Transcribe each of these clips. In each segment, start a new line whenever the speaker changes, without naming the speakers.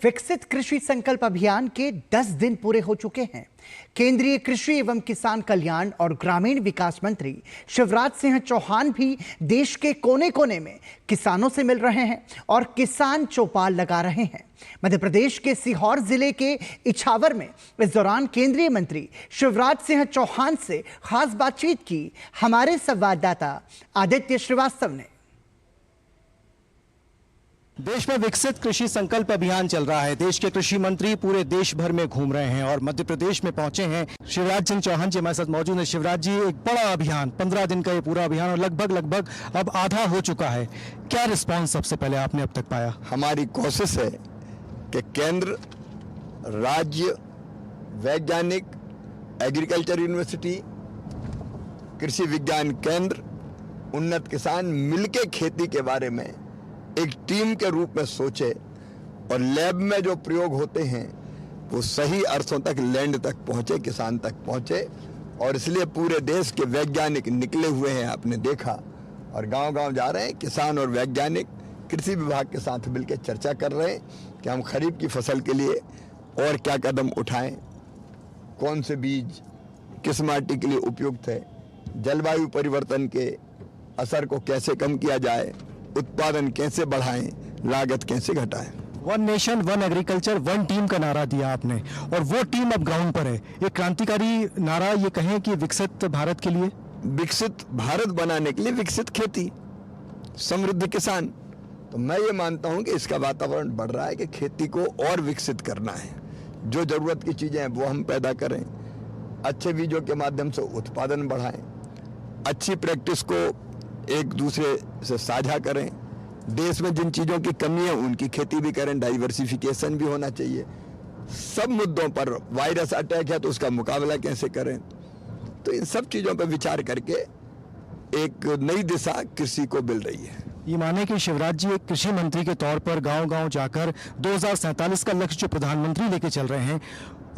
विकसित कृषि संकल्प अभियान के 10 दिन पूरे हो चुके हैं। केंद्रीय कृषि एवं किसान कल्याण और ग्रामीण विकास मंत्री शिवराज सिंह चौहान भी देश के कोने कोने में किसानों से मिल रहे हैं और किसान चौपाल लगा रहे हैं। मध्य प्रदेश के सीहोर जिले के इछावर में इस दौरान केंद्रीय मंत्री शिवराज सिंह चौहान से खास बातचीत की हमारे संवाददाता आदित्य श्रीवास्तव ने।
देश में विकसित कृषि संकल्प अभियान चल रहा है। देश के कृषि मंत्री पूरे देश भर में घूम रहे हैं और मध्य प्रदेश में पहुंचे हैं। शिवराज सिंह चौहान जी हमारे साथ मौजूद हैं। शिवराज जी, एक बड़ा अभियान, 15 दिन का ये पूरा अभियान और लगभग अब आधा हो चुका है। क्या रिस्पांस सबसे पहले आपने अब तक पाया?
हमारी कोशिश है कि केंद्र, राज्य, वैज्ञानिक, एग्रीकल्चर यूनिवर्सिटी, कृषि विज्ञान केंद्र, उन्नत किसान मिलके खेती के बारे में एक टीम के रूप में सोचे और लैब में जो प्रयोग होते हैं वो सही अर्थों तक, लैंड तक पहुंचे, किसान तक पहुंचे। और इसलिए पूरे देश के वैज्ञानिक निकले हुए हैं, आपने देखा, और गांव-गांव जा रहे हैं। किसान और वैज्ञानिक कृषि विभाग के साथ मिलकर चर्चा कर रहे हैं कि हम खरीफ की फसल के लिए और क्या कदम उठाएं, कौन से बीज किस माटी के लिए उपयुक्त है, जलवायु परिवर्तन के असर को कैसे कम किया जाए, उत्पादन कैसे बढ़ाएं, लागत कैसे घटाएं।
One nation one agriculture one team का नारा दिया आपने और वो टीम अब ग्राउंड पर है। ये क्रांतिकारी नारा, ये कहें कि विकसित भारत के लिए,
विकसित भारत बनाने के लिए विकसित खेती, समृद्ध किसान। तो मैं ये मानता हूं कि इसका वातावरण बढ़ रहा है कि खेती को और विकसित करना है। जो जरूरत की चीजें हैं वो हम पैदा करें, अच्छे बीजों के माध्यम से उत्पादन बढ़ाएं, अच्छी प्रैक्टिस को एक दूसरे से साझा करें, देश में जिन चीज़ों की कमी है उनकी खेती भी करें, डाइवर्सिफिकेशन भी होना चाहिए। सब मुद्दों पर, वायरस अटैक है तो उसका मुकाबला कैसे करें, तो इन सब चीज़ों पर विचार करके एक नई दिशा कृषि को मिल रही है।
ये माने कि शिवराज जी एक कृषि मंत्री के तौर पर गांव-गांव जाकर 2047 का लक्ष्य जो प्रधानमंत्री लेके चल रहे हैं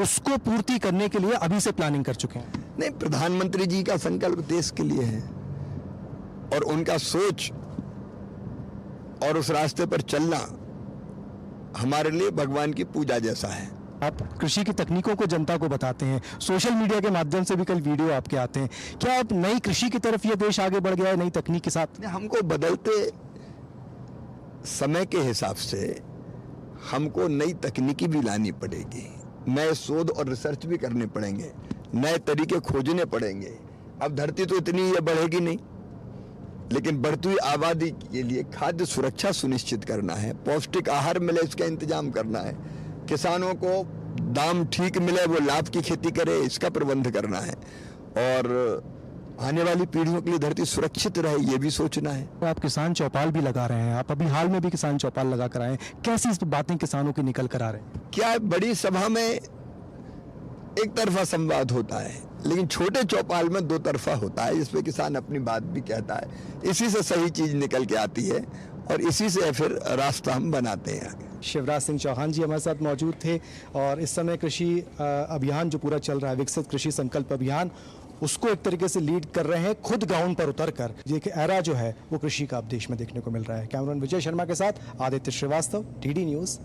उसको पूर्ति करने के लिए अभी से प्लानिंग कर चुके हैं।
नहीं, प्रधानमंत्री जी का संकल्प देश के लिए है और उनका सोच और उस रास्ते पर चलना हमारे लिए भगवान की पूजा जैसा है।
आप कृषि की तकनीकों को जनता को बताते हैं, सोशल मीडिया के माध्यम से भी कल वीडियो आपके आते हैं। क्या अब नई कृषि की तरफ ये देश आगे बढ़ गया है नई तकनीक के साथ?
हमको बदलते समय के हिसाब से हमको नई तकनीकी भी लानी पड़ेगी, नए शोध और रिसर्च भी करने पड़ेंगे, नए तरीके खोजने पड़ेंगे। अब धरती तो इतनी ये बढ़ेगी नहीं, लेकिन बढ़ती हुई आबादी के लिए खाद्य सुरक्षा सुनिश्चित करना है, पौष्टिक आहार मिले इसका इंतजाम करना है, किसानों को दाम ठीक मिले, वो लाभ की खेती करे, इसका प्रबंध करना है, और आने वाली पीढ़ियों के लिए धरती सुरक्षित रहे ये भी सोचना है।
आप किसान चौपाल भी लगा रहे हैं, आप अभी हाल में भी किसान चौपाल लगा कर आए हैं, कैसी बातें किसानों की निकल कर आ रहे हैं?
क्या बड़ी सभा में एक तरफा संवाद होता है, लेकिन छोटे चौपाल में दो तरफा होता है, जिसमें किसान अपनी बात भी कहता है। इसी से सही चीज निकल के आती है और इसी से फिर रास्ता हम बनाते हैं आगे।
शिवराज सिंह चौहान जी हमारे साथ मौजूद थे और इस समय कृषि अभियान जो पूरा चल रहा है, विकसित कृषि संकल्प अभियान, उसको एक तरीके से लीड कर रहे हैं, खुद ग्राउंड पर उतर कर। ये एरा जो है वो कृषि का अब देश में देखने को मिल रहा है। कैमरामैन विजय शर्मा के साथ आदित्य श्रीवास्तव, डीडी न्यूज़।